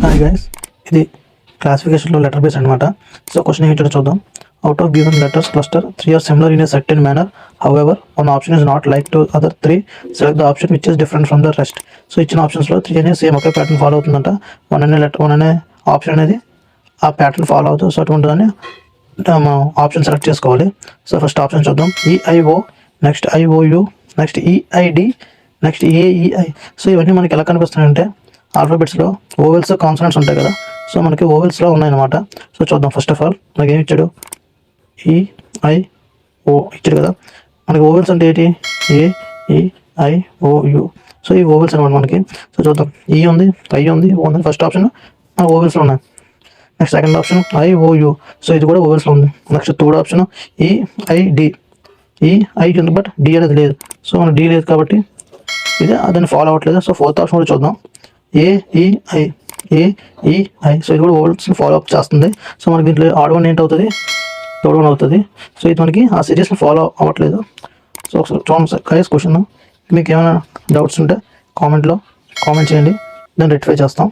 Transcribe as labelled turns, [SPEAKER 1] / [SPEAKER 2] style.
[SPEAKER 1] Hi guys, ఇది క్లాసిఫికేషన్లో letter base అనమాట. So question ఏంటో చూద్దాం. Out of given letters cluster 3 are similar in a certain manner. However, one option is not like to other 3. Select the option which is different from the rest. So ఇచ్చిన ఆప్షన్స్లో 3 అనేది same ఒకే pattern follow అవుతుందంట. 1 అనే option అనేది ఆ pattern follow అవుతుంది. So అటువంటిదని మనం ఆప్షన్ సెలెక్ట్ చేసుకోవాలి. సో ఫస్ట్ ఆప్షన్ చూద్దాం. EIO, next IOU, next EID, next AEI. So ఇవన్నీ మనకి ఎలా కనిపిస్తున్నాయంటే ఆల్ఫాబెట్స్లో ఓవెల్స్ కాన్సనెంట్స్ ఉంటాయి కదా. సో మనకి ఓవెల్స్లో ఉన్నాయన్నమాట. సో చూద్దాం. ఫస్ట్ ఆఫ్ ఆల్ మనకి ఏమి ఇచ్చాడు? ఈఐఓ ఇచ్చాడు కదా. మనకి ఓవెల్స్ అంటే ఏంటి? ఏఈఐఓయు. సో ఈ ఓవెల్స్ అనమాట మనకి. సో చూద్దాం. ఈ ఉంది, ఐ ఉంది, ఓ ఉంది. ఫస్ట్ ఆప్షన్ ఓవెల్స్లో ఉన్నాయి. Next second option IOU. So ఇది కూడా ఓవెల్స్లో ఉంది. Next third option EID. EID ఉంది బట్ డి అనేది లేదు. సో మన డి లేదు కాబట్టి ఇది దాన్ని ఫాలో అవ్వట్లేదు. సో ఫోర్త్ ఆప్షన్ కూడా చూద్దాం. ఏఈఐ. సో ఇది కూడా ఓవెల్స్ని ఫాలో అప్ చేస్తుంది. సో మనకి దీంట్లో ఆడ్ వన్ ఏంటవుతుంది? థర్డ్ వన్ అవుతుంది. సో ఇది మనకి ఆ సిరీస్ని ఫాలో అవ్వట్లేదు. సో ఒకసారి చూడండి గైస్ క్వశ్చన్. మీకు ఏమైనా డౌట్స్ ఉంటే కామెంట్ చేయండి, దాన్ని రెక్టిఫై చేస్తాం.